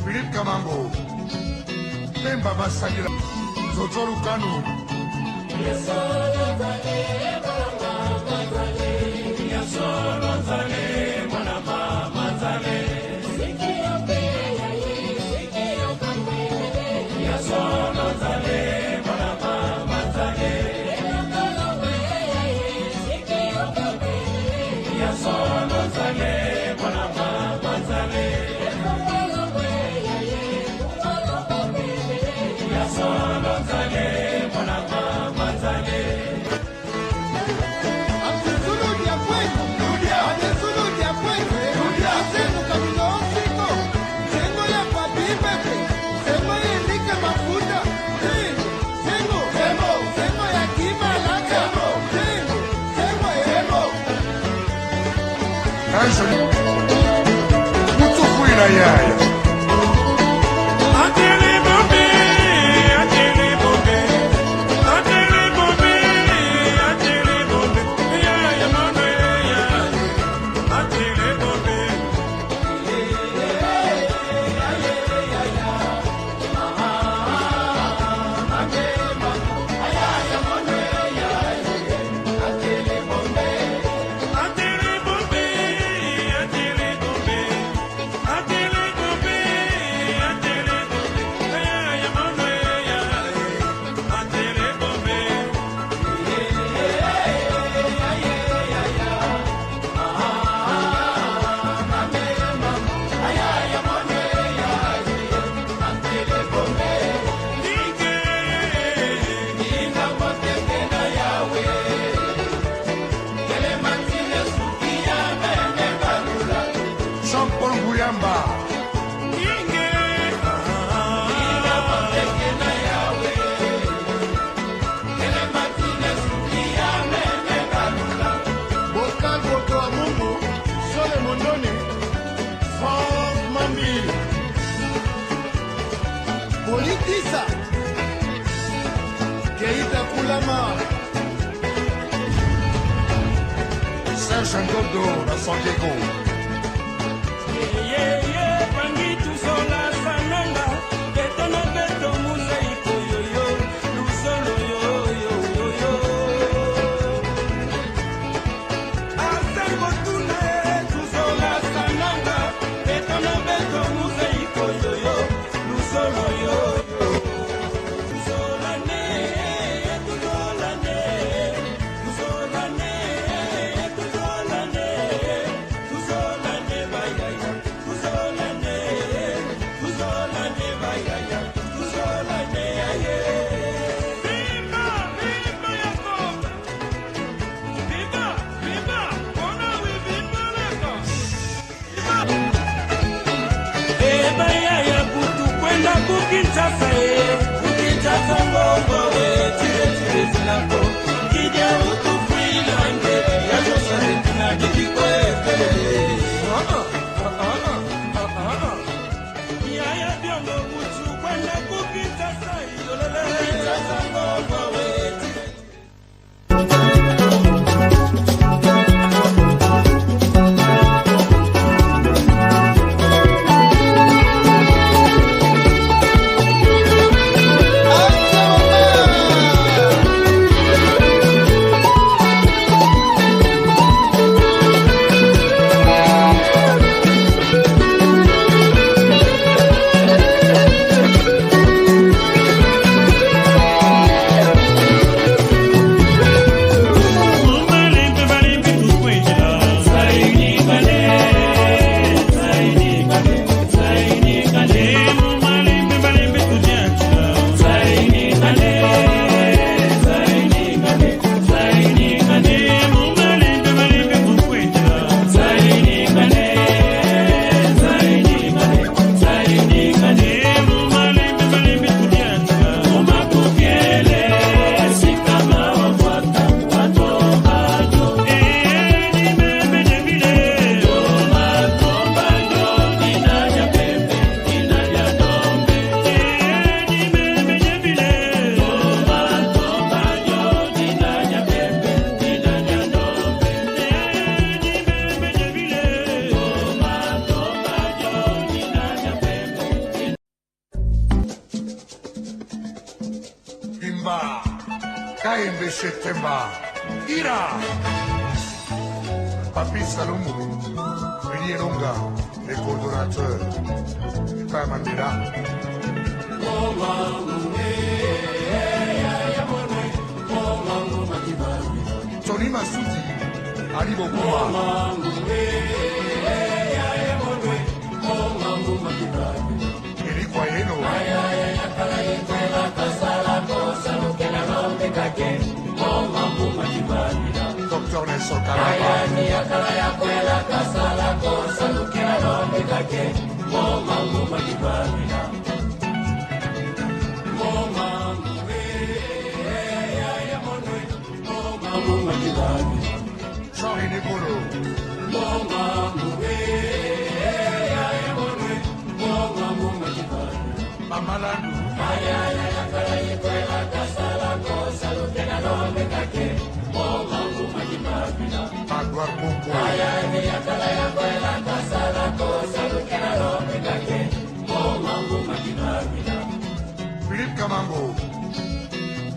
Philip Kamango, Pemba Masagila, Zozoru Kanu. Muito fui na Yaya. Politiza Keita Kulama Serge Ngodo na San Diego. September, Ira, Papi Salomou, Freddy Elonga, les coordonnateurs, Père Mandela. Tony Massoudi, Ali Bokuma, Eric Wayeno, Dr. Nelson Kalaba, Jean-René Bolo, Mamalandou, Magloire Bongo, Philippe Kamango,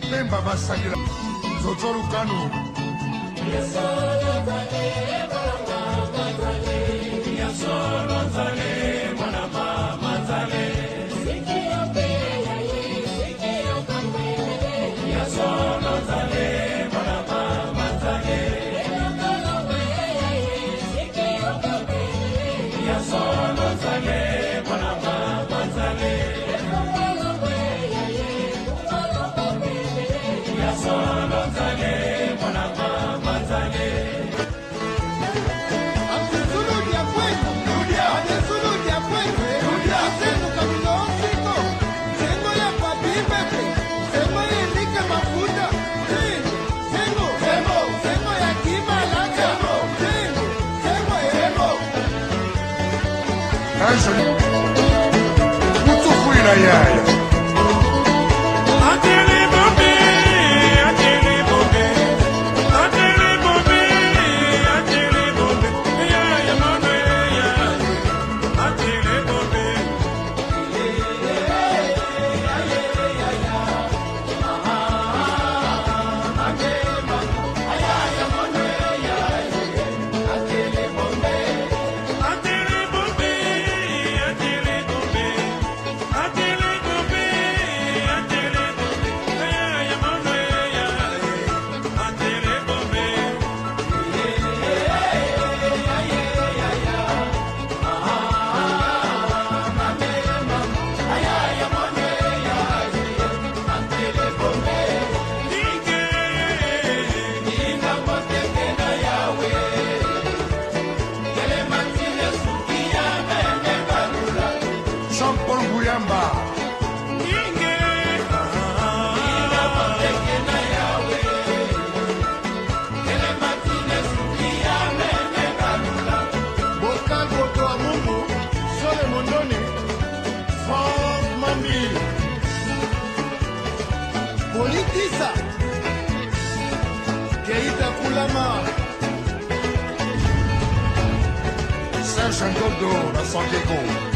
Pemba Masagila, Zotoro Kanu, Mutuku inayaya. Politisa Keita Koulama Serge Ngodo, la San Diego.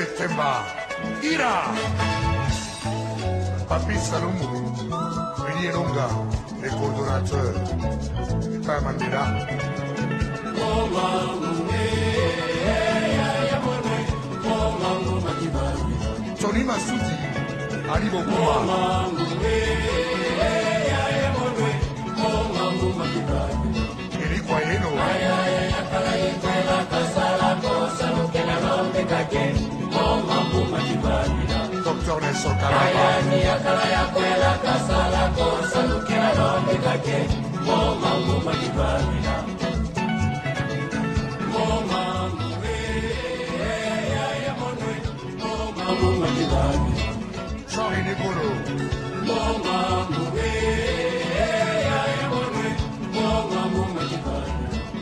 Temba, Ira, Papi Salomou, Willy Longa, les coordonnateurs, et pas Mandela. Tony Massoudi, Ali Bokuma, Eric Wayeno, Dr. Nelson Kalaba, Charlie Nicolo,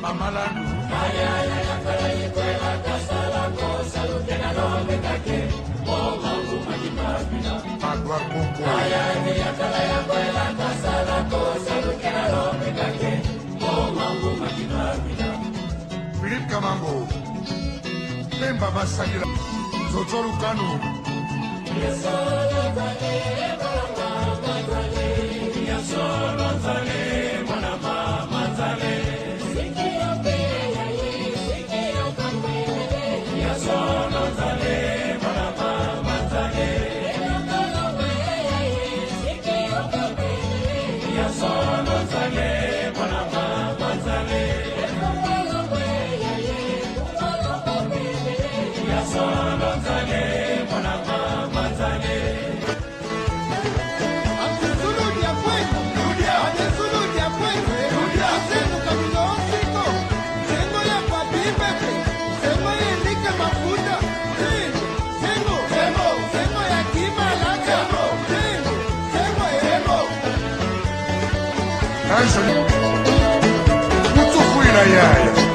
Mamalandu, Magua Bongo, Philippe Kamango, Pemba Masagila, Zotoru Kanu, Muito fui na Yaya.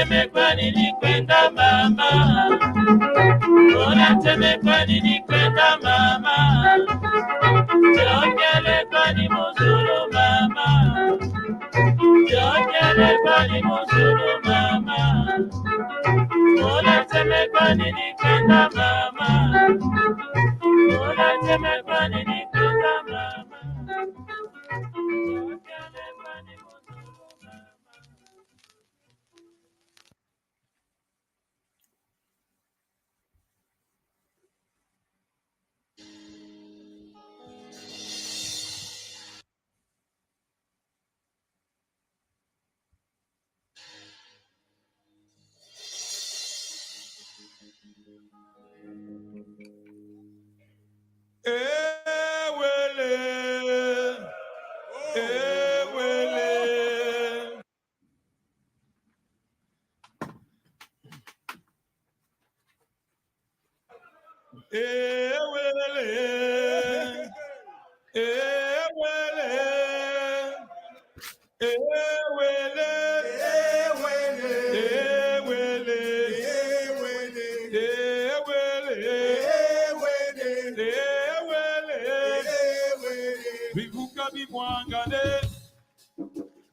Unasema kwa nini kwenda mama? Unasema kwa nini kwenda mama? Jokele kwa ni muzuru mama. Jokele kwa ni muzuru mama. Unasema kwa nini kwenda mama? Unasema kwa nini kwenda mama? Jokele kwa ni muzuru mama.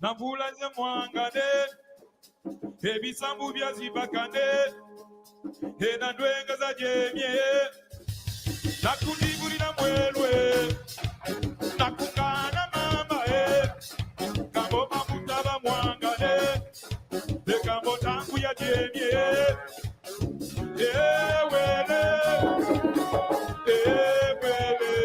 Nambulaze mwangane ebisambu byazibakane ena ndwenga za jemye nakundibulira mwelwe nakungana mama kambo mamutaba mwangane ekambo tangu ya jemye ewele ewele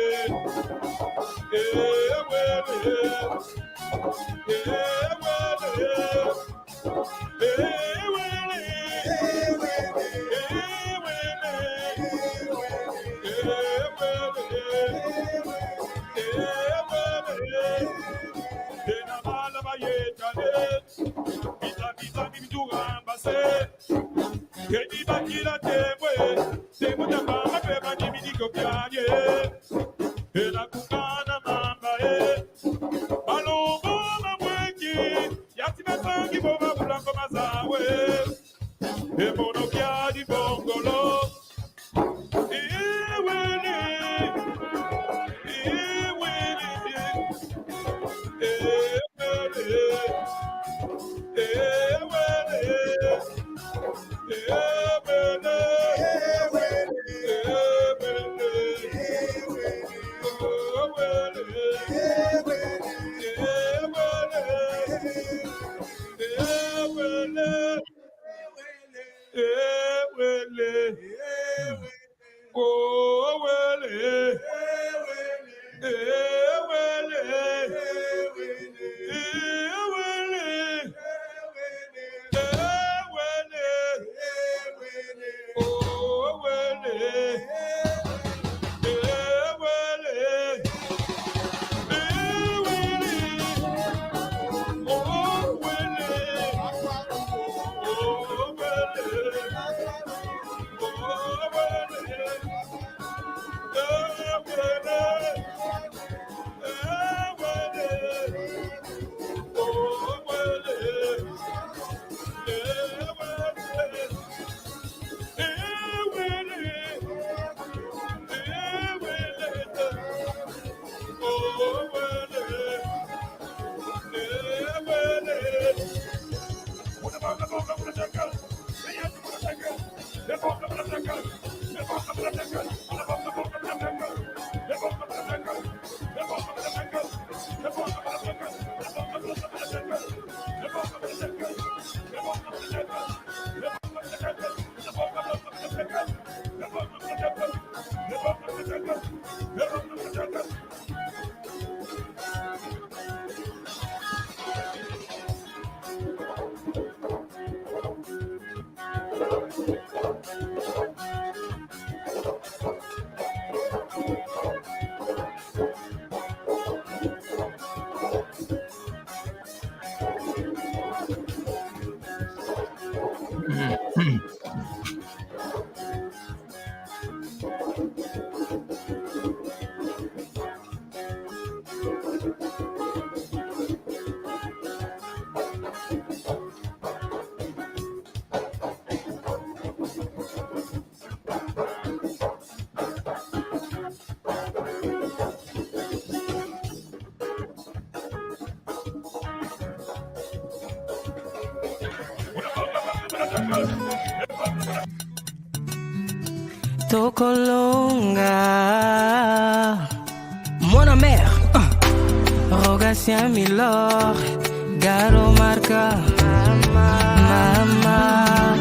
Tokolonga Mona mère Rogatien Milord Garo Marca Mama.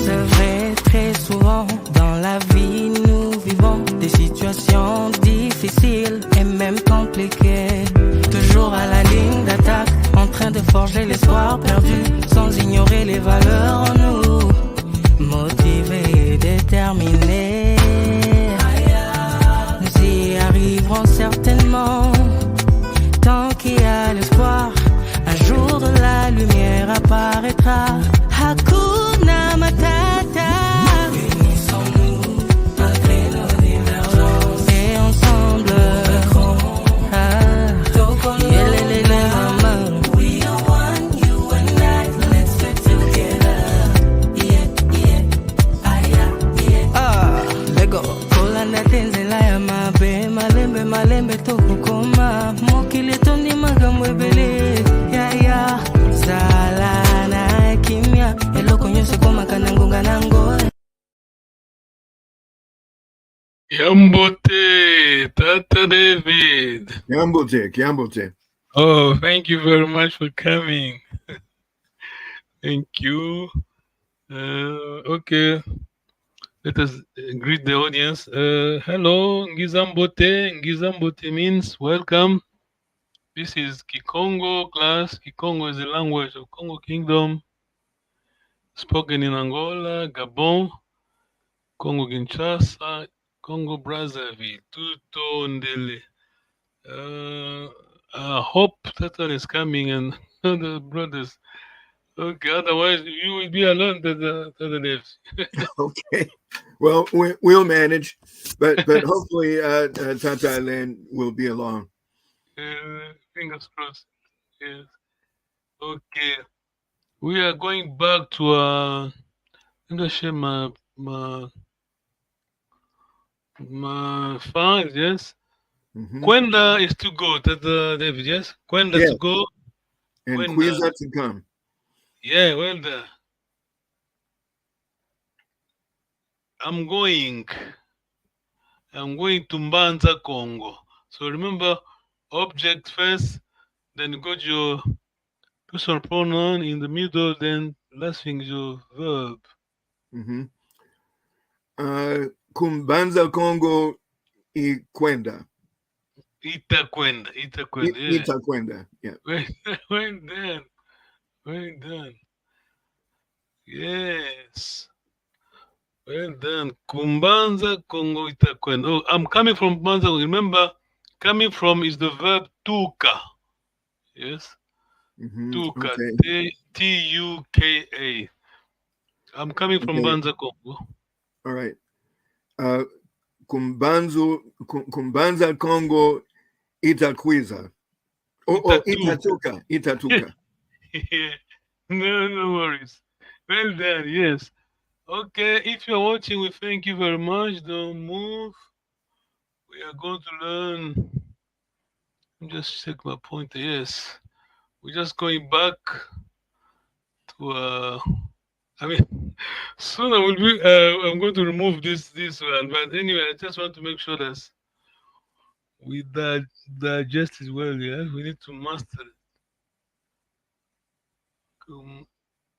C'est vrai, très souvent dans la vie nous vivons des situations difficiles et même compliquées. Toujours à la ligne d'attaque, en train de forger l'espoir perdu, sans ignorer les valeurs en nous. Motivés et déterminés, nous y arriverons certainement. Tant qu'il y a l'espoir, un jour de la lumière apparaîtra. Hakuna Matata. Unissons-nous malgré nos divergences et ensemble. We are one, you and I. Let's get together. Lego Kolanda tenzela ya mabe malembe malembe tokukoma mokili tondi magambo ebele ya sala na kimya eloko nyonso koma kanangonga nango. Yambote, Tata David. Kiambote. Oh, thank you very much for coming. Thank you. Okay, let us greet the audience. Hello, Ngizambote. Ngizambote means welcome. This is Kikongo class. Kikongo is the language of Congo Kingdom, spoken in Angola, Gabon, Congo Kinshasa, Congo Brazzaville, Tuto Ndele. I hope Tata is coming and the brothers. Okay, otherwise you will be alone, Tata Devs. Okay. Well, we'll manage, but hopefully Tata Len will be along. Fingers crossed. Yes. Okay. We are going back to let me share my files, yes. Mhm. Kwenda is to go, Tata David, yes? Kwenda Yes. to go. And When, Kwiza to come. Yeah, well done. I'm going to Mbanza, Congo. So remember, object first, then you got your personal pronoun in the middle, then last thing is your verb. Mhm. Kumbanza Congo Ikwenda. Itakwenda, yeah. Itakwenda. Yeah. Well done. Yes. Well done. Kumbanza Congo Itakwenda. Oh, I'm coming from Mbanza. Remember, coming from is the verb tuka. Yes. Mhm. Tuka. Okay. Tuka. I'm coming from Okay. Mbanza Congo. All right. Kumbanza Congo Itakwiza. Itatuka. No worries. Well done, yes. Okay, if you're watching, we thank you very much. Don't move. We are going to learn. Let me just check my pointer. Yes. We're just going back to I mean soon I will be I'm going to remove this one. But anyway, I just want to make sure that we digest it well, yeah. We need to master it.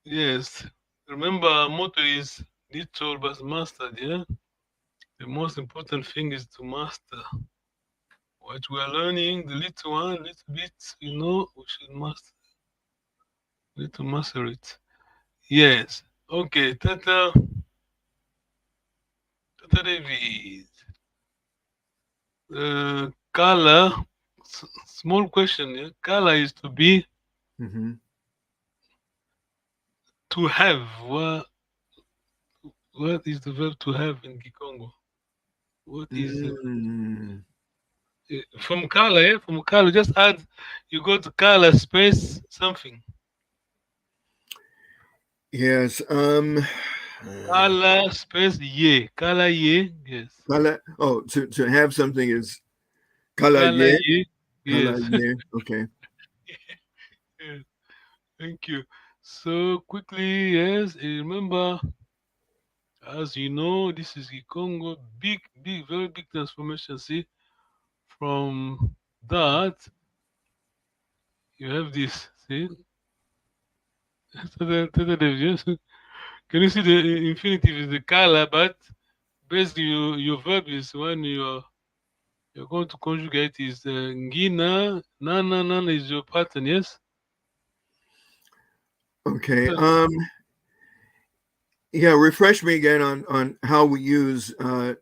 Yes. Remember, our motto is little but mastered, yeah? The most important thing is to master what we are learning, the little one, little bit, we should master. We need to master it. Yes. Okay, Tata David. Kala, small question, yeah? Kala is to be, Mhm. to have. What is the verb to have in Kikongo? What is it? Mm. From Kala, yeah? From Kala, just add, you go to Kala space something. Yes. Kala space ye. Kala ye, yes. To have something is kala Kala ye. ye, Kala yes. ye. Okay. Yes. Thank you. So quickly, yes. Remember, as you know, this is Congo. Big, big, very big transformation. See, from that you have this. See, yes. Can you see the infinitive is the color, but basically your verb is when you're going to conjugate is ngina, nana, nana is your pattern. Yes. Okay. Yeah, refresh me again on how we use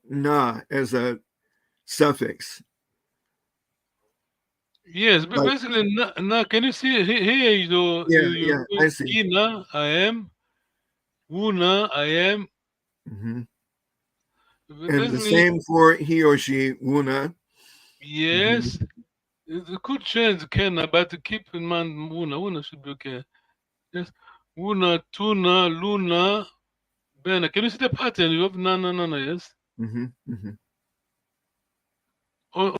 na as a suffix. Yes, but Like, basically, can you see here? yeah, I see. Gina, I am. Una, I am. Hmm. But And the basically, same for he or she, wuna. yes, it could change, can, but to keep in mind, Una should be okay. Yes, Una, Tuna, Luna, Bena. Can you see the pattern? You have na, yes. Hmm. Hmm.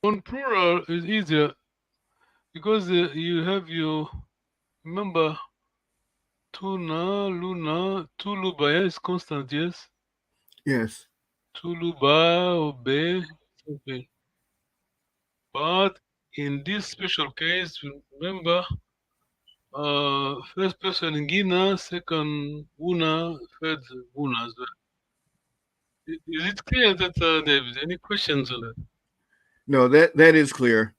On plural is easier because you have your remember Tuna, Luna, Tuluba, yes, constant, yes. Yes. Tuluba, obey, okay. But in this special case, remember, first person in Gina, second Una, third Una as well. Is it clear that David? Any questions on that? No, that is clear.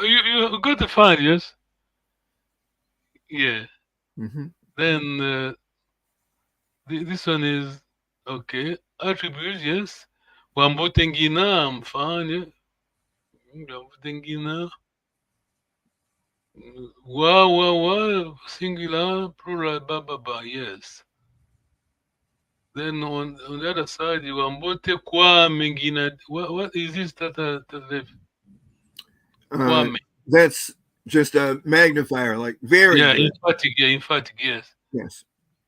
You got the file, yes? Yeah. Hmm. Then this one is okay. Attributes, yes. Wambotengina, I'm fine. Yeah. Wambotengina. Wa, singular, plural, ba, yes. Then on the other side, you ambote kwa mengina. What is this that kwame? That's just a magnifier, like very Yeah, good. emphatic, yes. Yes.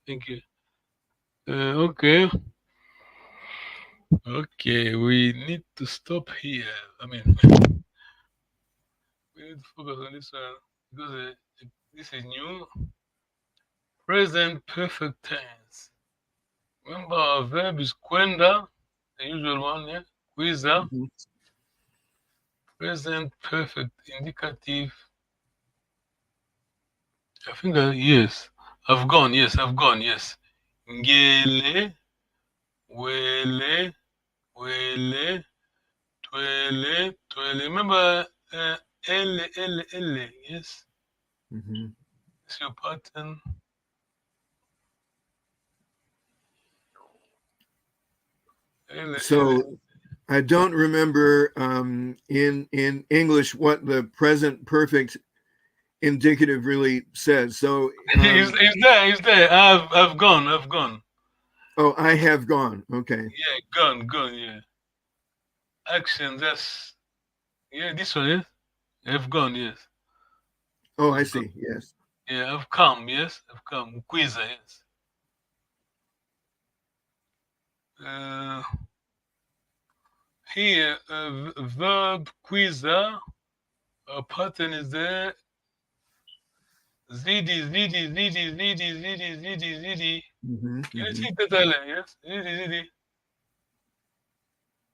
Thank you. Okay. Okay, we need to stop here. I mean, we need to focus on this one because this is new. Present perfect tense. Remember, our verb is kwenda, the usual one, yeah? Kwiza. Mhm. Present perfect indicative. I think yes. I've gone, yes. Ngele, wele, twele. Remember, ele, yes? Mhm. It's your pattern. So I don't remember in English what the present perfect indicative really says. So It's there. I've gone. oh, I have gone. Okay. Yeah, gone, yeah. Action, that's yeah, this one, yes. I've gone, yes. Oh, I I've gone. see. Yes. Yeah, I've come, yes. I've come. Quiza, yes. Here, verb quiza, pattern is there. Zidi. Mhm, Can you mhm. see Tatale? Yes? Zidi.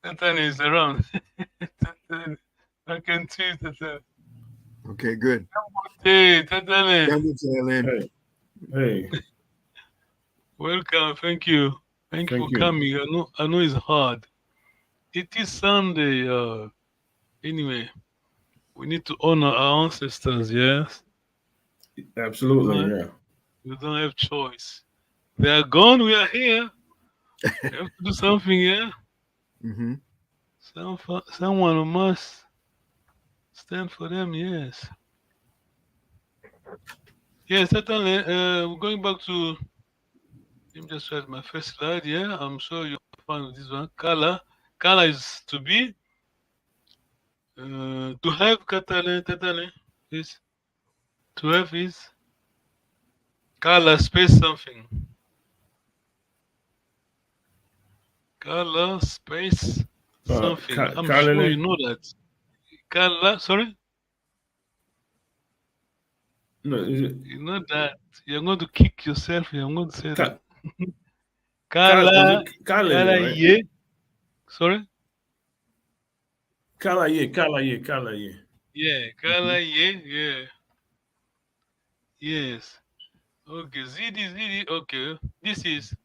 Tatale is around. I can see Tatale. Okay, good. Hey, Tatale. Jambo Thailand. Hey, Welcome. Thank you. Thank you Thank for you. coming. I know it's hard. It is Sunday. Anyway, we need to honor our ancestors, yes? absolutely, yeah. We don't have choice. They are gone, we are here. We have to do something, yeah? Hmm. Someone must stand for them, yes. Yes, certainly. We're going back to, let me just write my first slide, yeah? I'm sure you're fine with this one. Kala. Kala is to be. To have Tatale is, to have is, Kala space something. Kala space something. I'm sure Kalele? you know that. Kala, sorry? No, is it You know that you're going to kick yourself. I'm going to say Ka- that. Kala, Kala, right? ye. Sorry. Kala, yeah. Yeah, Kala ye. Yeah. Yes. Okay. Zidi. Okay. This is.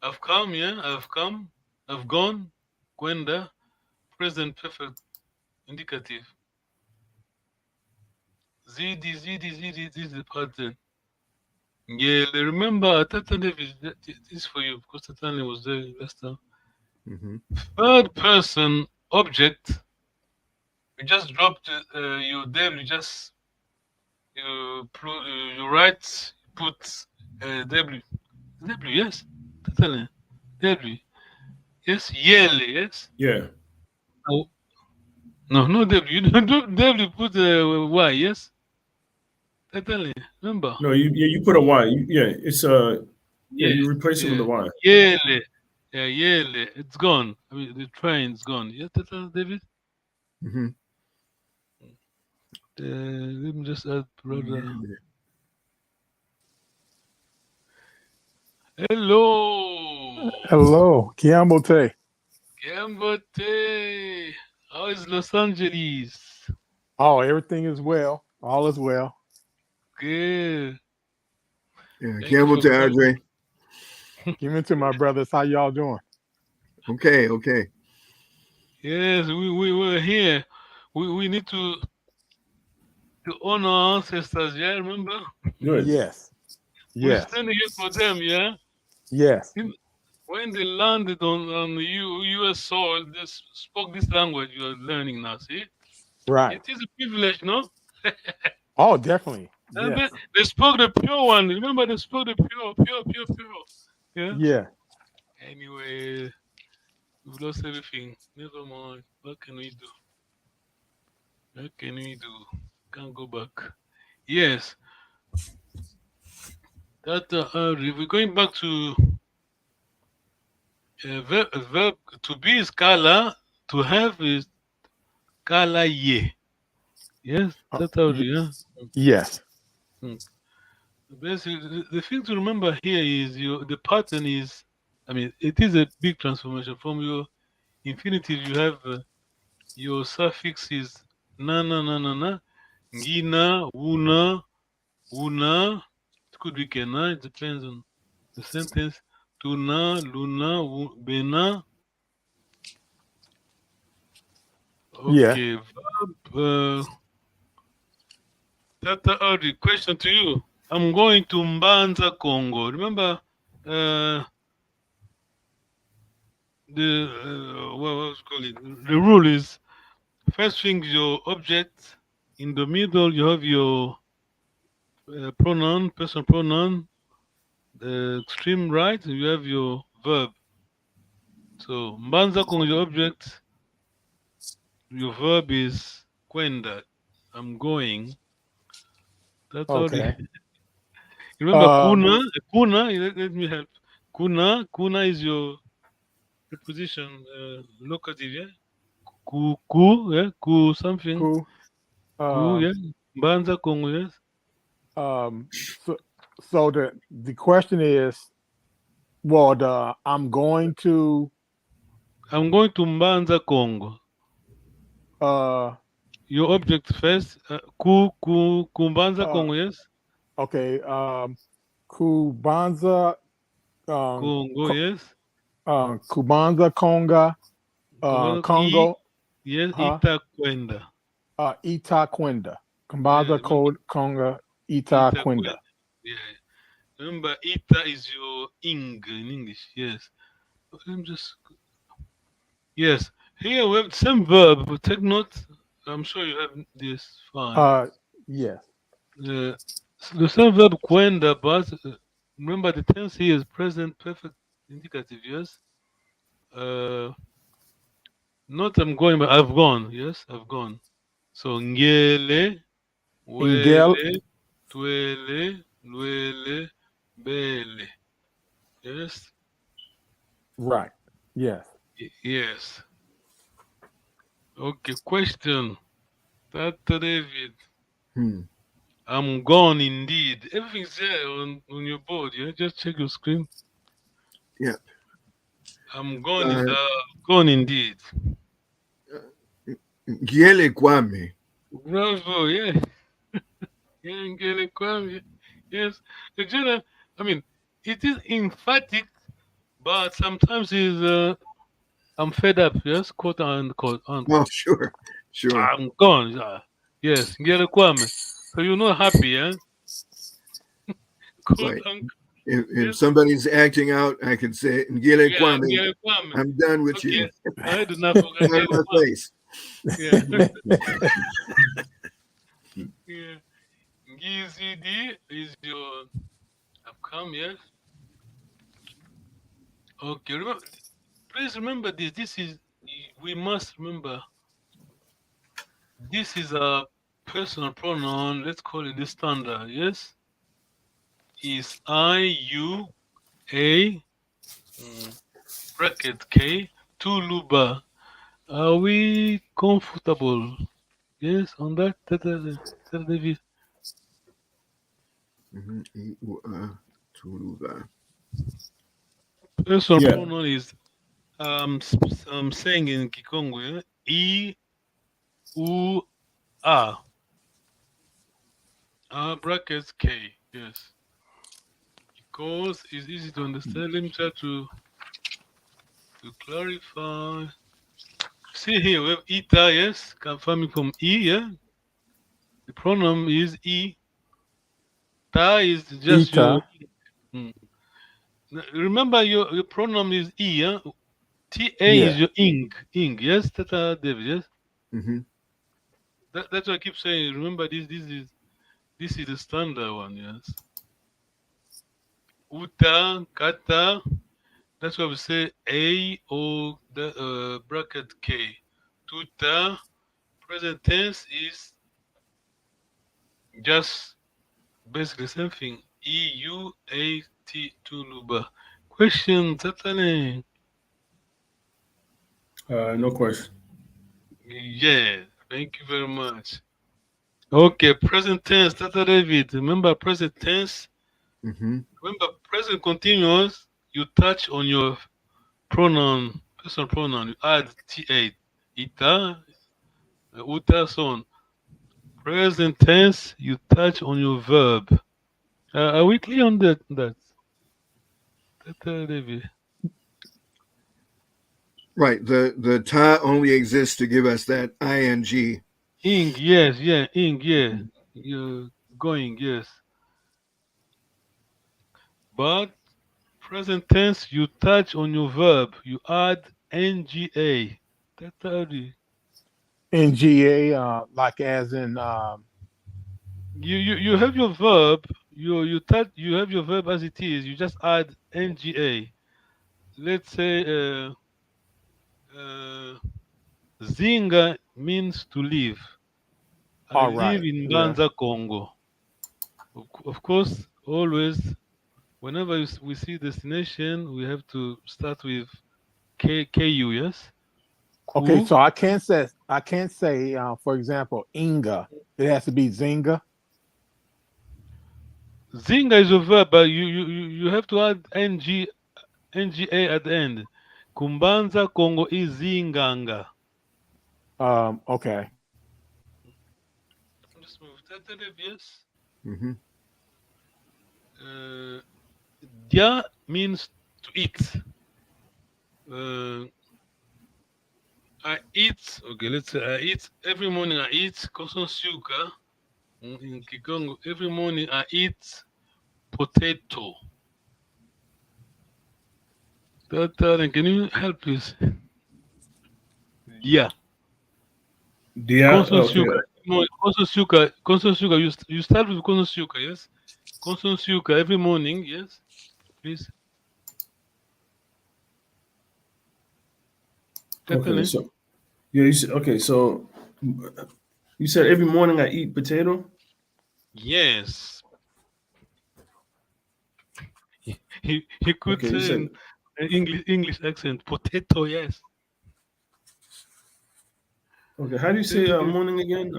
I've come. Yeah. I've come. I've gone. Kwenda. Present perfect indicative. Zidi. This is the pattern. Yeah. Remember, Tatan David. This is for you because Tatan was there last time. Mhm. Third person object. You just dropped your them. You write put W. Yes, totally. W. Yes, yearly. Yes. Yeah. Oh, no W. You don't do W. Put Y. Yes, totally. Remember. No, you put a Y. It's Yeah. you replace it with a Y. Yearly. Yeah, yearly. It's gone. I mean, the train's gone. Yeah, totally, David. Mhm. Let me just add brother. Hello. Hello, Kiambote. Gambote. How is Los Angeles? Oh, everything is well. All is well. Good. Yeah, Thank Campbell you to for Andre. Give it to my brothers. How y'all doing? Okay. Yes, we were here. We need to honor our ancestors, yeah, remember? Good. Yes. We're Yes. standing here for them, yeah? Yes. When they landed on the US soil, they spoke this language you're learning now, see? Right. It is a privilege, no? Oh, definitely. And Yes. they spoke the pure one. Remember, they spoke the pure. Yeah? Yeah. Anyway, we've lost everything. Never mind. What can we do? Can't go back. Yes. That we're going back to verb to be is kala, to have is kala ye. Yes, that's how it is. Yes. Basically, the thing to remember here is the pattern is, I mean, it is a big transformation. From your infinitive, you have your suffix is na, ngina, una. It could be kena. It depends on the sentence. Tuna, luna, bena. Okay, verb. Tata Audi, question to you. I'm going to Mbanza, Congo. Remember, what was call it? The rule is first thing your object. In the middle, you have your pronoun, personal pronoun. The extreme right, you have your verb. So Mbanza Congo, your object. Your verb is kwenda. I'm going. That's all. Okay. Remember kuna. Let me help. Kuna is your preposition, locative, yeah. Ku, yeah. Ku something. Cool. Ku, yeah. Mbanza Congo, yes. So the question is, well, I'm going to Mbanza Congo. Your object first. Ku Mbanza Congo, yes. Okay. Kubanza. Congo, yes. Kubanza Conga. Congo. Yes. Ita kwenda. Ita Kwenda. Kubanza Conga. Ita Kwenda. Yeah. Remember, ita is your ing in English. Yes. Let me just. Yes. Here we have the same verb. But take note. I'm sure you have this fine. Yes. The same verb kwenda, but remember the tense here is present perfect indicative. Yes. Not I'm going, but I've gone. Yes, I've gone. So ngele, wele, twele, lwele, bele. Yes. Right. Yes. Yes. Okay. Question. Tata David. I'm gone indeed. Everything's there on your board. Yeah, just check your screen. Yeah. I'm gone indeed. Giele Kwame. Bravo, yeah. Yeah, Ngele Kwame. Yes. The general, I mean, it is emphatic, but sometimes is I'm fed up, yes, quote unquote. Oh, sure. Sure. I'm gone. Yes, Ngele Kwame. So you're not happy, yeah? Quote Right. unquote. If Yes. somebody's acting out, I could say, Ngile Yeah, Kwame, Ngele Kwame. I'm done with Okay. you. I do not forget Out of Ngele my Kwame. face. Yeah. Yeah. GZD is your outcome, yes? Okay, remember, please remember this. We must remember, this is a personal pronoun. Let's call it the standard, yes? Is I, you, A, bracket K, Tuluba. Are we comfortable? Yes, on that? David? Tuluba. Personal Yeah. pronoun is I'm saying in Kikongo, I, U, A. Brackets K, yes. Because it's easy to understand. Let me try to clarify. See here, we have ita, yes, coming from E, yeah. The pronoun is E. Ta is just Ita. your. Remember, your pronoun is E, yeah. Ta Yeah. is your ing, yes, Tata David, yes. Mm-hmm. That's what I keep saying. Remember, this is the standard one, yes. Uta, kata. That's why we say A or the bracket K. Tuta, present tense is just basically the same thing. EUAT Tuluba. Question, Tatane? No question. Yeah, thank you very much. Okay, present tense, Tata David. Remember present tense? Mm-hmm. Remember present continuous, you touch on your pronoun, personal pronoun, you add TA, ita, uta, so on. Present tense, you touch on your verb. Are we clear on that? David. Right. The ta only exists to give us that ing. Ing, yes, yeah, ing, yeah. You're going, yes. But present tense, you touch on your verb, you add nga. NGA, like as in You have your verb, you have your verb as it is, you just add nga. Let's say Zinga means to live. I all live right. in Yeah. Banza, Congo. Of course, always, whenever we see destination, we have to start with KU, yes? Okay, Ku. so I can't say for example, Inga. It has to be Zinga. Zinga is a verb, but you have to add nga at the end. Kumbanza, Congo is Zinganga. Okay. Just move that, yes. Mm-hmm. Dia means to eat. I eat, okay, let's say I eat, every morning I eat konsosuka in Kikongo. Every morning I eat potato. Can you help please? Yeah. Yeah. Konsosuka. Okay. Konsosuka. You start with konsosuka, yes? Konsosuka every morning, yes? Please. Okay. So, yeah. You said, okay. So, you said every morning I eat potato. Yes. He could Okay, you say said- in English accent, potato, yes. Okay. How do you say morning again?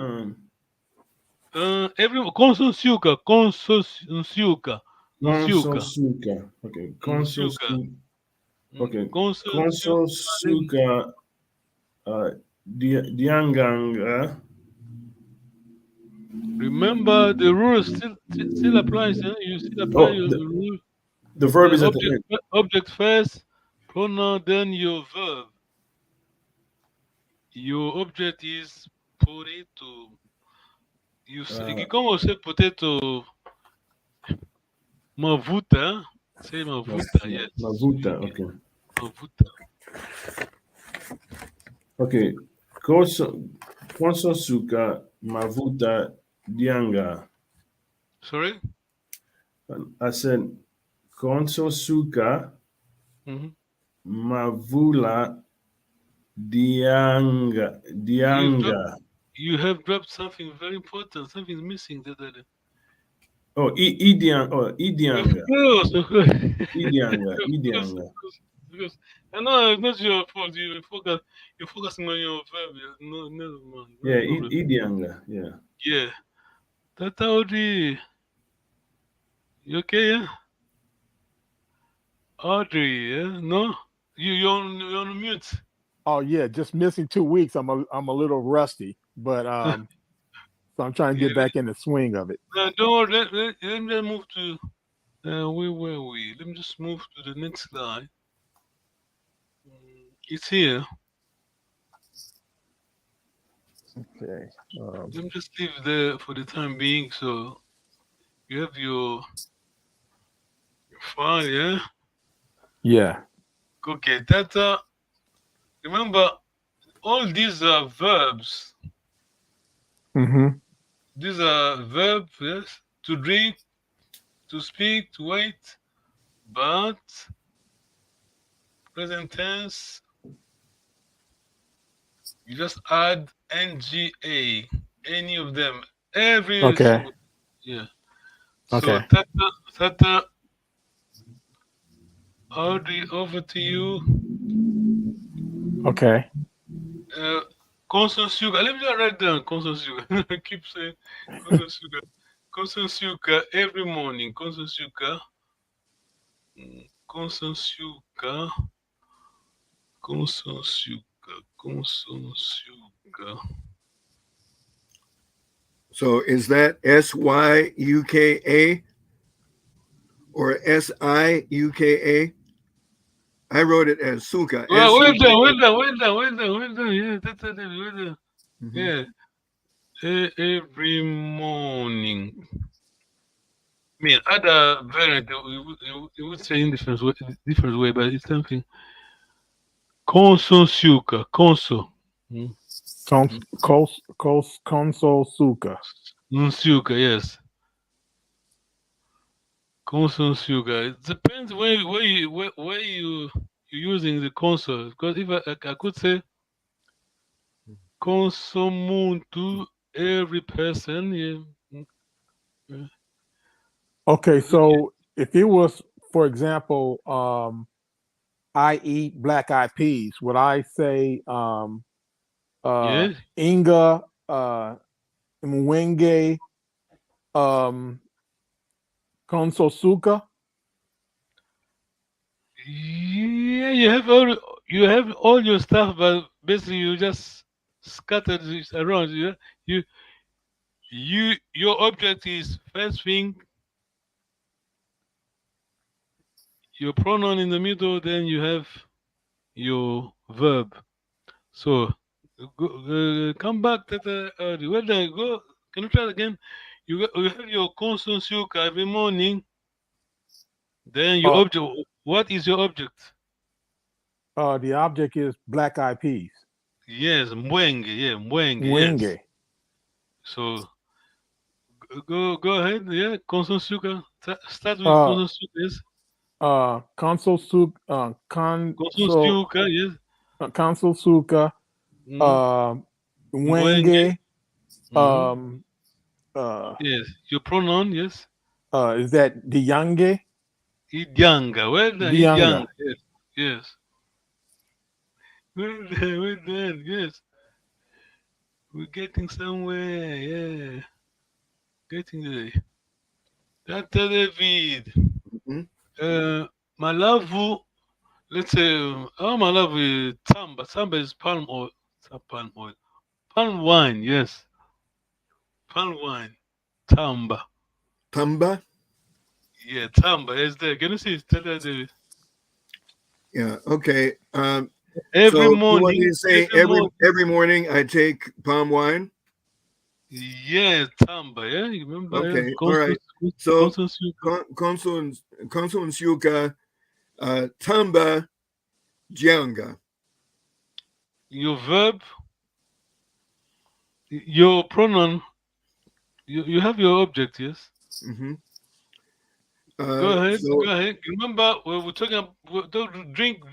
Every consensuka, consensuka, Consul consensuka, Suka. Okay. Consul suka, Suka. Okay. consensuka. Consul Suka Dianganga. Remember the rule still applies. You still apply Oh, your rule. the verb is at the Object end. object first, pronoun then your verb. Your object is potato. You como say potato, mavuta. Say mavuta. Yes. Mavuta. Okay. Mavuta. Okay. Consul Suka Mavuta Dianga. Sorry. I said Consul Suka Mhm. Mavula Dianga. You have dropped something very important. Something is missing. Oh, Idianga. Of course. Idianga. Because I know it's not your fault. You're focusing on your verb. No, never mind. No Yeah, problem. Idianga. Yeah. Yeah. Tata Audrey. You okay, yeah? Audrey, yeah? No? You're on mute. Oh yeah, just missing 2 weeks. I'm a little rusty, but so I'm trying to get back in the swing of it. No, don't worry. Let me just move to where were we? Let me just move to the next slide. It's here. Okay. Let me just leave it there for the time being. So you have your file, yeah? Yeah. Okay, Tata. Remember, all these are verbs. Mm-hmm. These are verbs, yes? To drink, to speak, to wait, but present tense, you just add nga, any of them, every Okay. single, yeah. Okay. So Tata, Audrey, over to you. Okay. Constant sugar. Let me just write down constant sugar. I keep saying constant sugar. Constant sugar every morning. Constant sugar. Constant sugar. Constant sugar. Constant sugar. So is that SYUKA or SIUKA? I wrote it as Suka. Well S-U-K-A. done. Yeah, that's it. Well done. Mhm. Yeah. Every morning. I mean, other variant, you would say in different way, but it's something. Constant sugar. Constant. Console Suka. Sugar, yes. Console sugar. It depends where you're using the console. Because if I could say consume to every person, yeah. Okay, so if it was, for example, I eat black eyed peas, would I say Yes. Inga Mwenge Konsosuka? Yeah, you have all your stuff, but basically you just scattered it around. Your object is first thing, your pronoun in the middle, then you have your verb. So come back to the well done. Go. Can you try it again? You have your constant sugar every morning. Then your object. What is your object? The object is black eyed peas. Yes, mwenge. Yeah, mwenge. Mwenge. Yes. So go ahead. Yeah, constant sugar. Start with constant sugar. Yes. Console suka. Constant sugar. Yes. Console suka. Mwenge. Yes, your pronoun. Yes. Is that Diyange? Idyanga. Well done. Dianga. Idyanga. Yes. Well done. Yes. We're getting somewhere. Yeah. Getting there. Dr. David. Mhm. Malavu, let's say, Malavu is Tamba. Tamba is palm oil. It's not palm oil. Palm wine, yes. Palm wine. Tamba. Tamba. Yeah, Tamba is there. Can you see it? Dr. David. Yeah. Okay. Every So you want morning, me to say every morning I take palm wine? yeah, Tamba, yeah, you remember? Okay, all right. So Constance, Consulens Yuka Tamba Jianga. your verb, your pronoun, you have your object, yes? Mm-hmm. Go ahead, So, go ahead. Remember, we're talking about drink.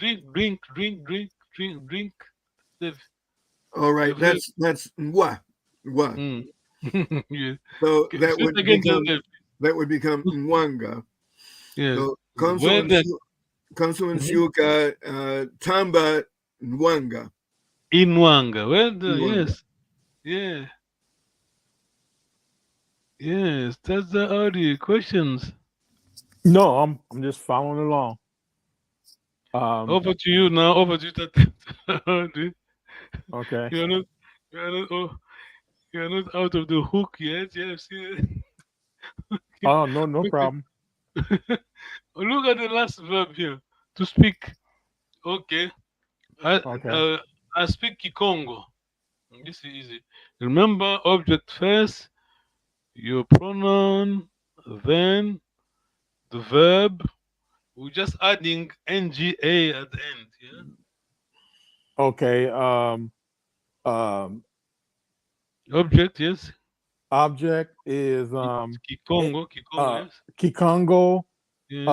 all right, The that's wa. Mm. Yeah. So Okay, that say it would again, become Mwanga. yeah. So Where that Consulens Yuka Tamba Nwanga. Inwanga. Where the Inwanga. yes. Yeah. Yes. That's the audio questions. No, I'm just following along. Over to you now. Over to you. Okay. You're not you're not out of the hook yet. Yeah, see. Oh, no problem. Look at the last verb here. To speak. Okay. Okay. I speak Kikongo. This is easy. Remember object first, your pronoun, then the verb. We're just adding nga at the end. Yeah. Okay. Object, yes. Object is Kikongo, yes. Kikongo, Yes.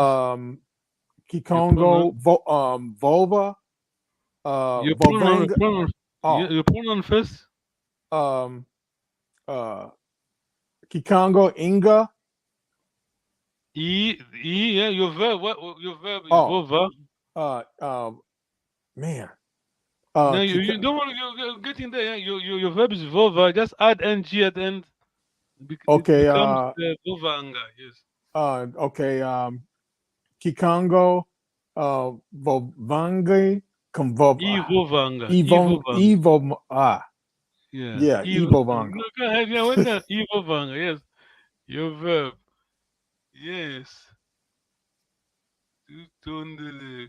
Kikongo, vulva, Your Volvanga, pronoun, your pronoun first. Kikongo, Inga. Yeah, your verb. What your verb is Oh. vova. Man. No, you don't want to. You're getting there. Yeah? Your verb is vova. Just add ng at the end. Okay. It becomes vovanga. Yes. Okay. Kikongo, Volvangi, Ivovanga. Yeah, Yeah. Evovanga. No, go ahead. Yeah, what's that? Ivovanga. Yes. Your verb. Yes.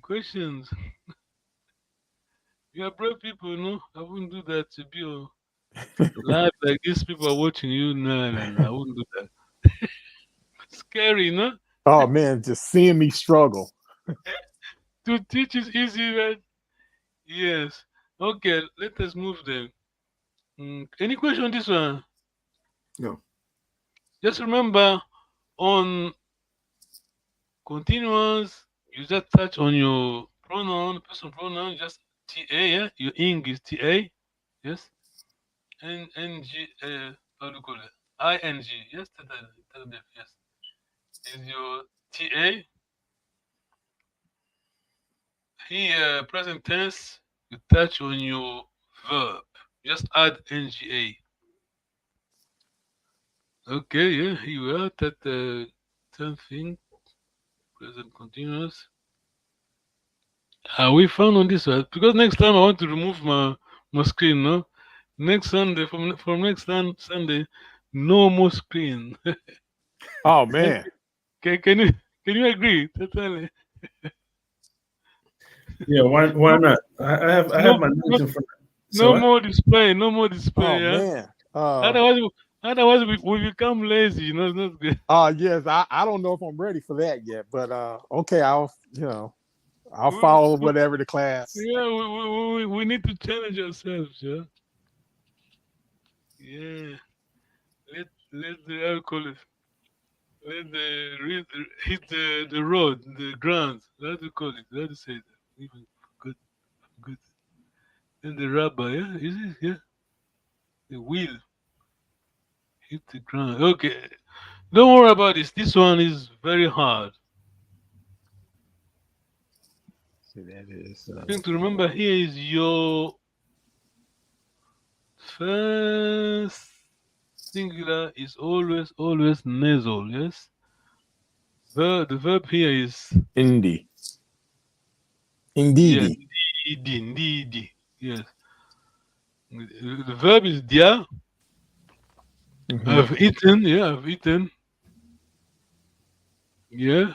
Questions. You are brave people, no? I wouldn't do that to be live like this. People are watching you. No, I wouldn't do that. Scary, no? Oh man, just seeing me struggle. To teach is easy, man. Yes. Okay, let us move then. Any question on this one? No. Just remember on continuous, you just touch on your pronoun, personal pronoun, just TA, yeah? Your ing is TA, yes? And NG, how do you call it? ING, yes? Yes. Is your TA. Here, present tense, you touch on your verb. Just add NGA. Okay, yeah, here we are. That 10th thing, present continuous. We found on this one because next time I want to remove my screen. No, next Sunday from next Sunday, no more screen. Oh man, Can you agree? Totally. Yeah, why not? I have my notes in front. No more display. No more display. oh Yeah. man. Otherwise we become lazy. You know, it's not good. Yes, I don't know if I'm ready for that yet, but okay, I'll follow whatever the class. Yeah, we need to challenge ourselves. Yeah. Yeah. Let the alcohol. Let the hit the road, the ground. How do you call it? How do you say that? Even good. Then the rubber, yeah? Is it? Yeah. The wheel. Hit the ground. Okay. Don't worry about this. This one is very hard. So that is. The thing to remember here is your first singular is always nasal. Yes. The verb here is Indy. yeah, Indeedy. indeed. Yes. The verb is dia. Mhm. I've eaten. Yeah, I've eaten. Yeah.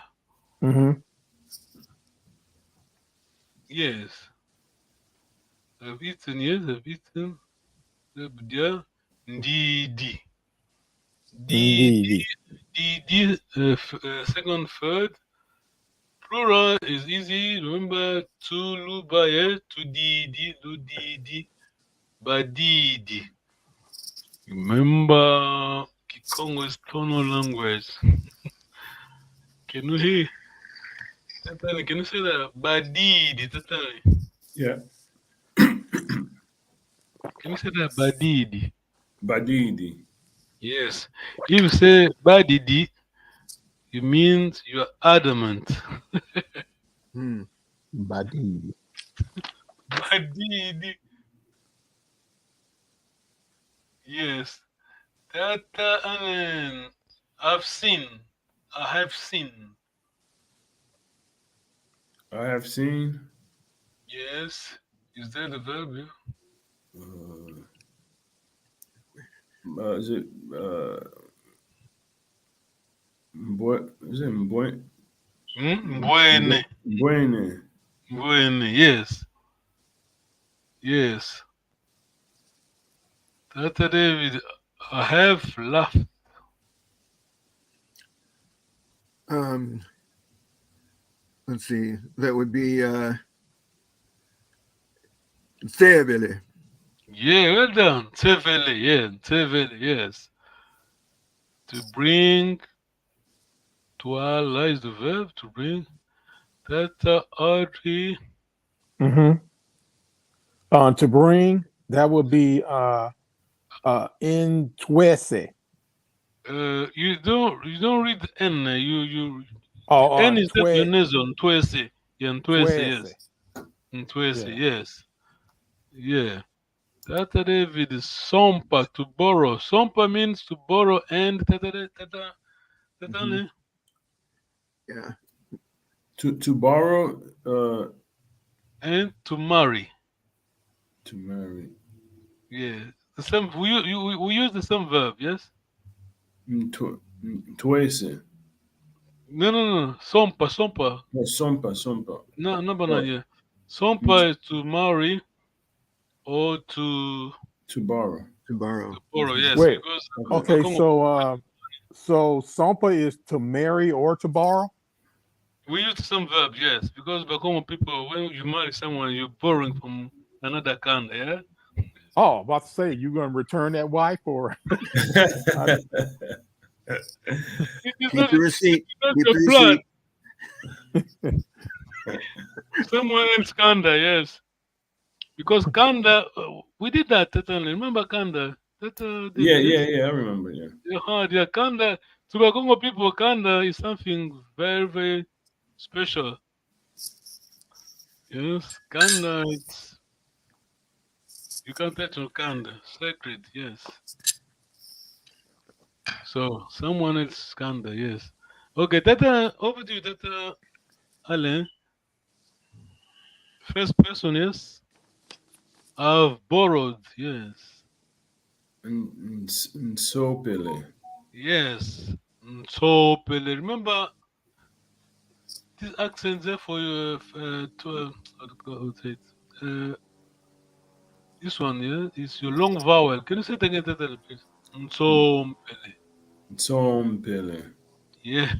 Mhm. Yes. I've eaten. Yes, I've eaten. Verb dia. Indeed. Indeedy. Second, third. Plural is easy. Remember to luba, yeah, to di, do di, badidi. Remember Kikongo's tonal language. Can you hear? Tatani, can you say that? Badidi, Tatani. Yeah. Can you say that? Badidi. Badidi. Yes. If you say badidi, it means you are adamant. Hmm. Badidi. Badidi. Yes. Tata anen. I've seen. I have seen. I have seen. Yes. Is that the verb? Yeah? Is it boy? Is it boy? Buene. Buene. Buene. Yes. Yes. Tata David, I have laughed. Let's see. That would be Sevele. Yeah, well done. Tevele. Yeah. Tevele. Yes. To bring. Tuala is the verb. To bring. Tata Audrey. Mhm. To bring, that would be in Tuese. You don't read the N. You Oh, N is that your Tue, nasal. Tuese. Yeah, Tuese. Tuese. Yes. Tuese. Yeah. Yes. Yeah. Tata David is sompa, to borrow. Sompa means to borrow, and tata. Mhm. Yeah. To borrow. And to marry. To marry. Yeah. The same. We use the same verb. Yes. Tuese. No. Sompa. No, sompa. No, Oh, yeah. Sompa is to marry or to to borrow. To borrow. borrow. Yes, Wait. because Okay, Bakongo, so Sompa is to marry or to borrow. we use the same verb. Yes, because Bakongo people, when you marry someone, you're borrowing from another country. Yeah. Oh, about to say you gonna return that wife or It's Keep the receipt. not Keep your the blood. receipt. Someone else Kanda, yes. Because Kanda, we did that. Remember Kanda? Yeah. I remember. Yeah. Yeah, Kanda. To Bakongo people, Kanda is something very, very special. Yes, Kanda, you can't touch on Kanda. Sacred, yes. So, someone else Kanda, yes. Okay, Tata, over to you, Tata Alain. First person, yes. I've borrowed, yes. And so Pele. Yes. So, Pele, remember this accent there for you, how to say it? This one, yeah, is your long vowel. Can you say it again, Tata, please? So, Pele. So Pele. Yeah.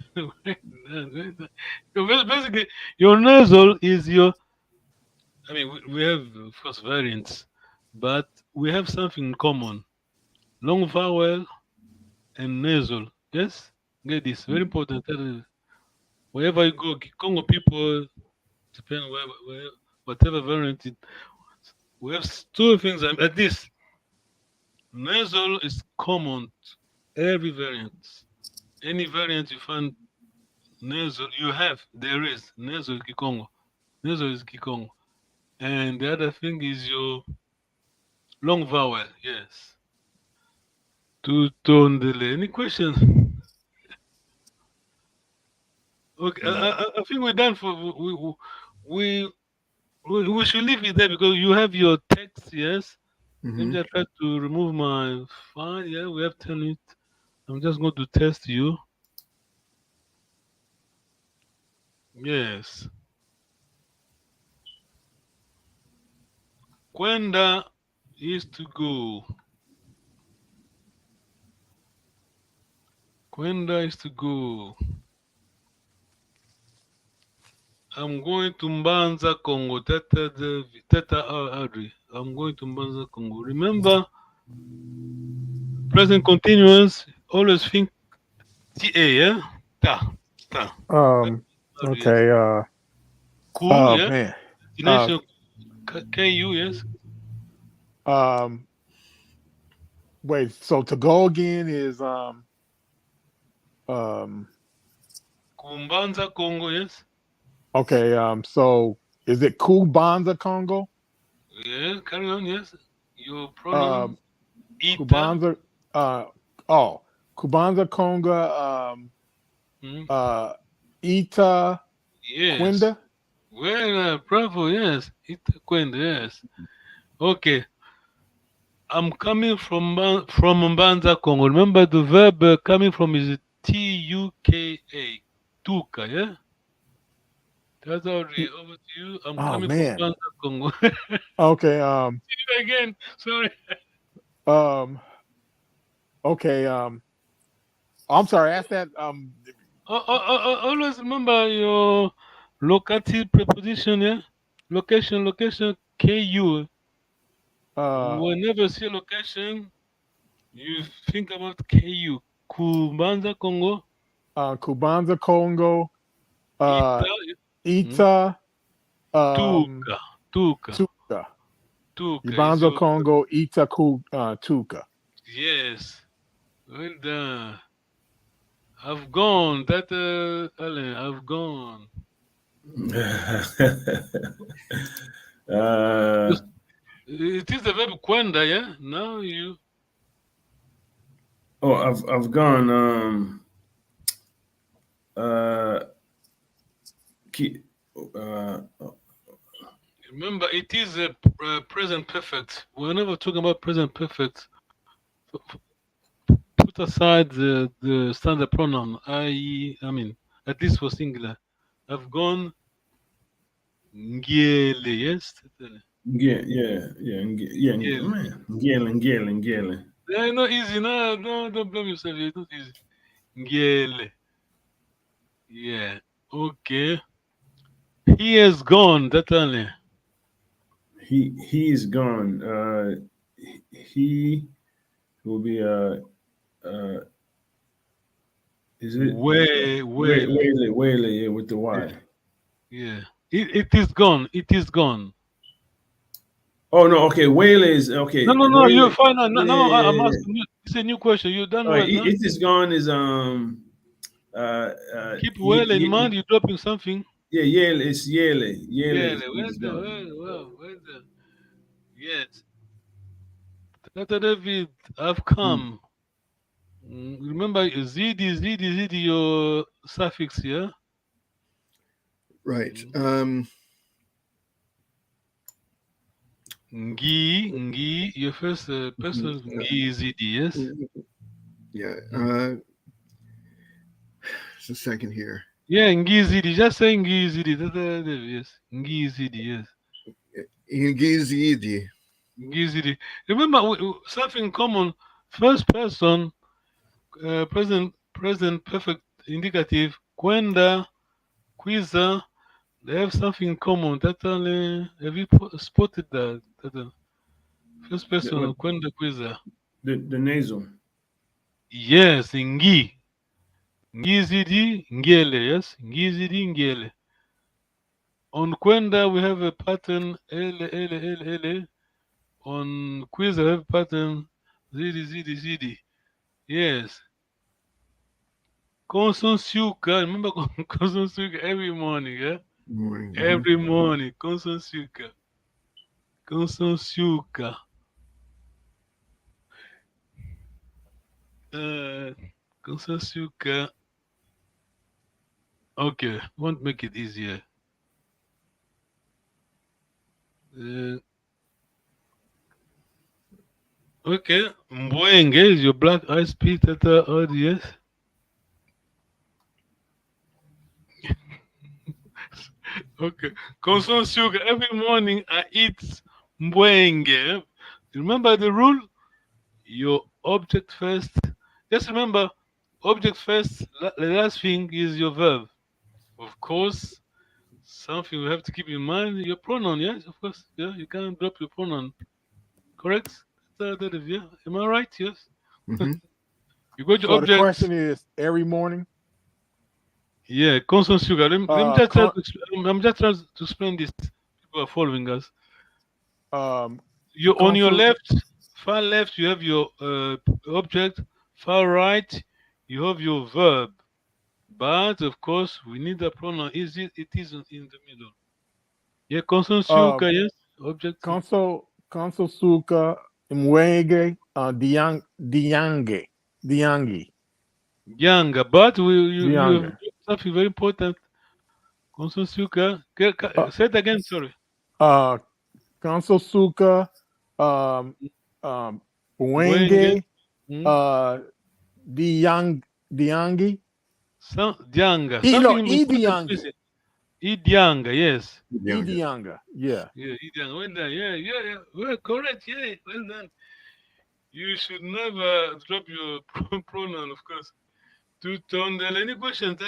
Basically, your nasal is your. I mean, we have, of course, variants, but we have something in common: long vowel and nasal. Yes, get this. Very important. Wherever you go, Congo people, depending whatever variant it, we have two things like this. Nasal is common to every variant. Any variant you find nasal, there is nasal Kikongo. Nasal is Kikongo. And the other thing is your long vowel, yes. Tutondele. Any question? Okay, I think we're done for we we should leave it there because you have your text. Yes. Let me Mhm. just try to remove my file. Yeah, we have 10 minutes. I'm just going to test you. Yes. Kwenda is to go. Kwenda is to go. I'm going to Mbanza, Congo. Teta Audrey. I'm going to Mbanza, Congo. Remember, present continuous, always think TA, yeah? Ta, ta. Audrey, yes. Okay. Cool, yeah? Man. Destination, KU, yes? Wait. So to go again is Kumbanza, Congo, yes? okay. So is it Kubanza Congo? Yeah, carry on, yes? Your pronoun, Ita. Kubanza. Kubanza Conga. Ita Yes. Quinda. Well, bravo, yes. Ita Kwenda, yes. Okay. I'm coming from Mbanza, Congo. Remember the verb coming from is Tuka, Tuka, yeah? That's already over to you. I'm coming man. from Mbanza, Congo. Okay. Again, sorry. Okay. I'm sorry. Ask that. Always remember your locative preposition, yeah? Location, KU. Whenever you see location, you think about KU. Kubanza, Congo. Kubanza Congo. Ita, Ita. Tuka. Tuka. Tuka. Kubanza Congo. Ita Tuka. Yes. Well done. I've gone. That Alan, I've gone. It is the verb kwenda, yeah? Now you. Oh, I've gone. Remember, it is a present perfect. We're never talking about present perfect. Put aside the standard pronoun, I mean, at least for singular. I've gone. Ngiele, yes? Yeah. Man, Ngele. Yeah, not easy. No, don't blame yourself. It's not easy. Ngiele. Yeah. Okay. He has gone. That's only. He is gone. He will be is it Wele, yeah, with the Y. Yeah. It is gone. It is gone. Oh no, okay. Wele is okay. No, Wele, you're fine. No, I'm yeah. asking you. It's a new question. You're done All well, right, no? it is gone is Keep well in mind. You're dropping something. Yeah, Yele. It's Yele. Yeah, is gone. well done. Yes. Dr. David, I've come. Remember, zidi, your suffix here. Right. Ngi, your first person, ngi zidi, yes? Yeah. Just a second here. Yeah, ngi zidi. Just say ngi zidi. Dr. David, yes. Ngi zidi, yes. Ingizidi. Ngizidi. Remember, something common. First person, present perfect indicative. Kwenda, quiza. They have something in common. That only have you spotted that? First person, kwenda, quiza. The nasal. Yes, ngi. Ngizidi, ngele. Yes, ngizidi, ngele. On kwenda we have a pattern ele. On quiz, I have pattern zidi. Yes. Consensuka. Remember Consensuka every morning, yeah? Morning. Every morning. Consensuka. Consensuka. Okay, won't make it easier. Okay, Mbwenge is your black eyes Pea Tata audience. Okay, Consensuka. Every morning I eat Mbwenge. Remember the rule? Your object first. Just remember, object first. The last thing is your verb. Of course, something you have to keep in mind. Your pronoun, yes, of course. Yeah, you can't drop your pronoun. Correct? Yeah. Am I right? Yes. Mhm. You got your So the object. question is every morning. Yeah, constant sugar. Let me just try Con- to I'm just trying to explain this. People are following us. Um, You on your Consul- left, far left, you have your object. Far right, you have your verb. But of course, we need a pronoun. It is in the middle. Yeah, constant sugar. Yes, object. Consul Suka Mwenge Diangi. Younger, but you have Younger. something very important. Constant sugar. Say it again. Sorry. Consul Suka Mwenge Diangi. Dianga. Idianga. Idianga, yes. Idianga. Yeah. Yeah, Idianga. Well done. Yeah. Well, correct. Yeah, well done. You should never drop your pronoun, of course. To turn any questions?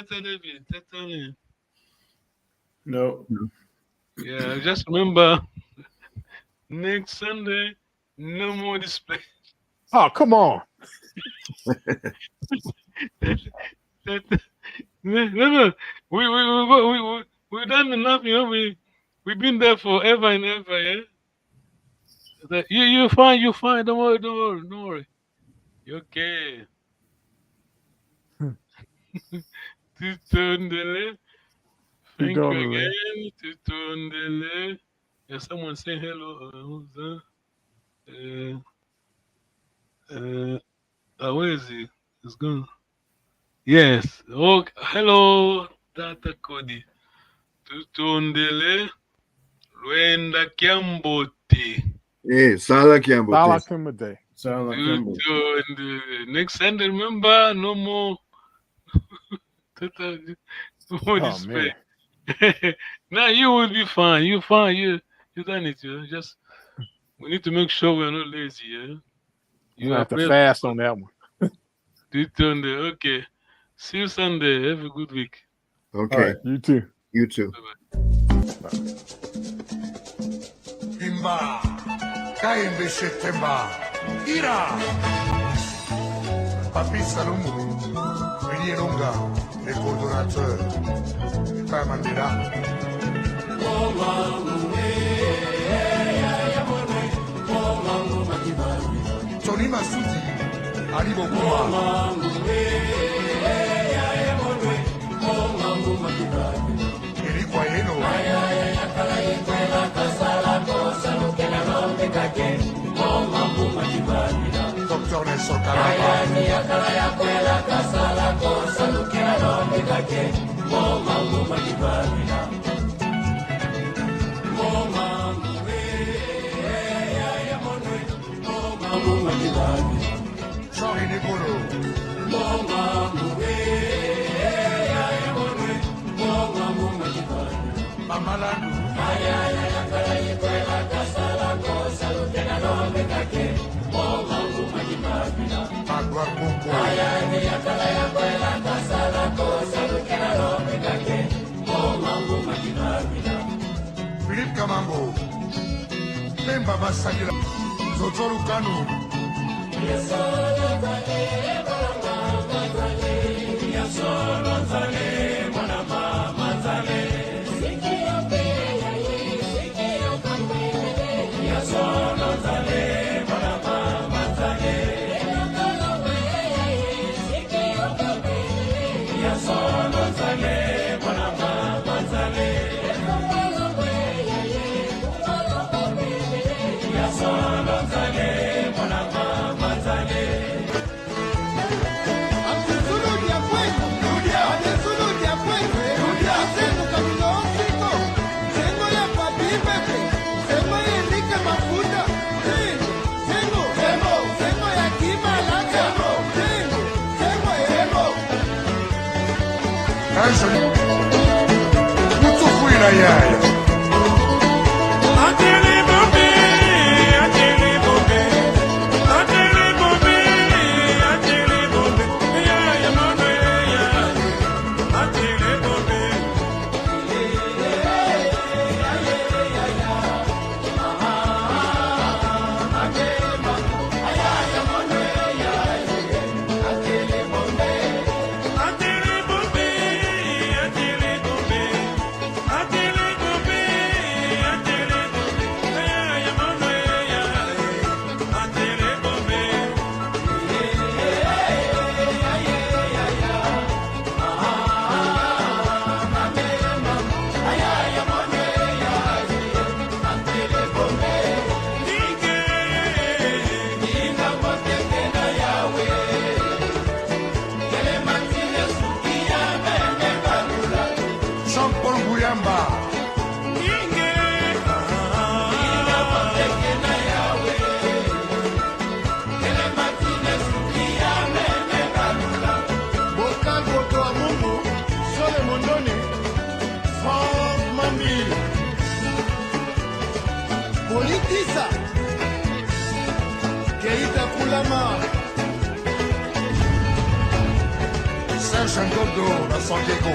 No. Yeah, just remember next Sunday, no more display. Oh, come on. No. We've done enough, you know. We've been there forever and ever, yeah. You're fine. Don't worry. You're okay. Tutundele. Thank you again. Tutundele. There's someone saying hello. Who's that? Where is he? He's gone. Yes. Oh, hello, Tata Cody. Tutundele. Luenda Kiambote. Hey, Sala Kiambote. Sala Kiambote. Sound like Kimbo. Next Sunday, remember, no more. No more display. Now you will be fine. You're fine. You done it. Just we need to make sure we're not lazy. Yeah. You have to fast on that one. Okay. See you Sunday. Have a good week. Okay. All right, you too. You too. Bimba, Kaimbe Septemba, Ira, Papi Salomou, Willy Longa, les coordonnateurs, et pas Mandela. Tony Massoudi, Ali Bokuma. Eric Wayeno. Docteur Nelson Kalaba. Jean-René Bolo. Mamalandu. Magua Kumbo. Philippe Kamambo. Pemba Basagila. Zozoru Kanu. aïe, aïe. Jean-Paul Gouyamba. Bokan Koto Amungu, Sole Mondoni, Franck Mambili. Politisa, Keita Koulama. Serge Ngondo, la San Diego.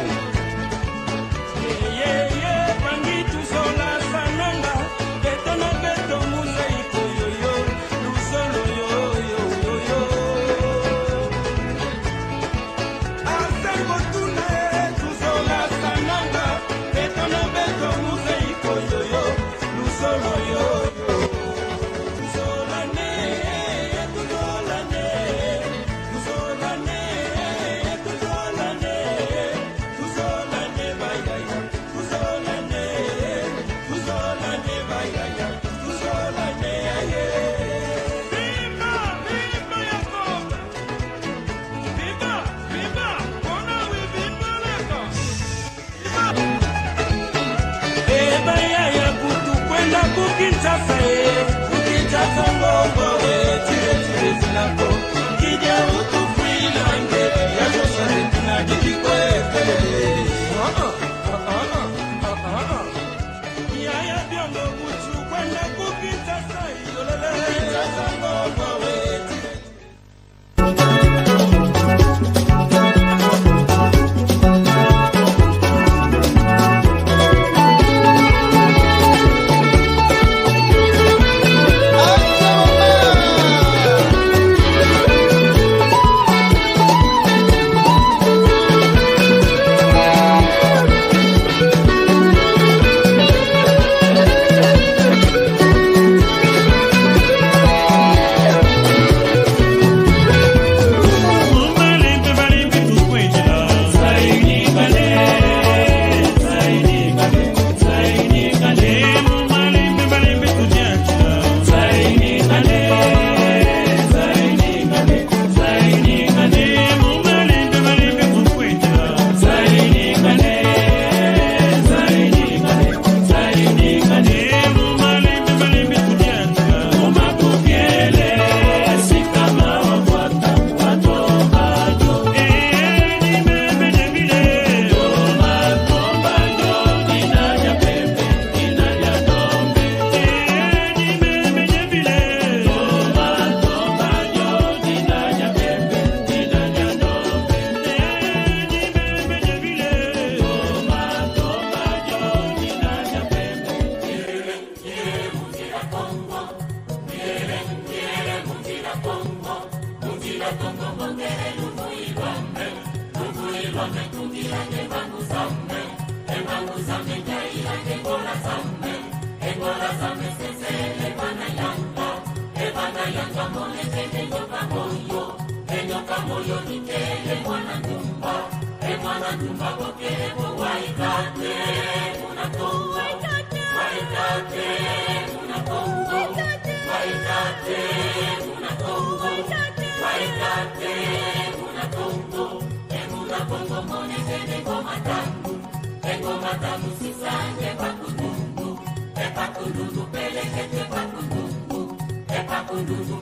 Pakundu,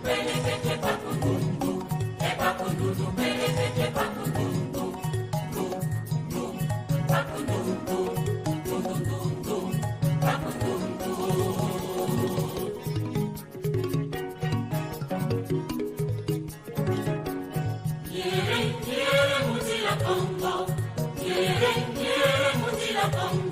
Quiere Mutila Congo.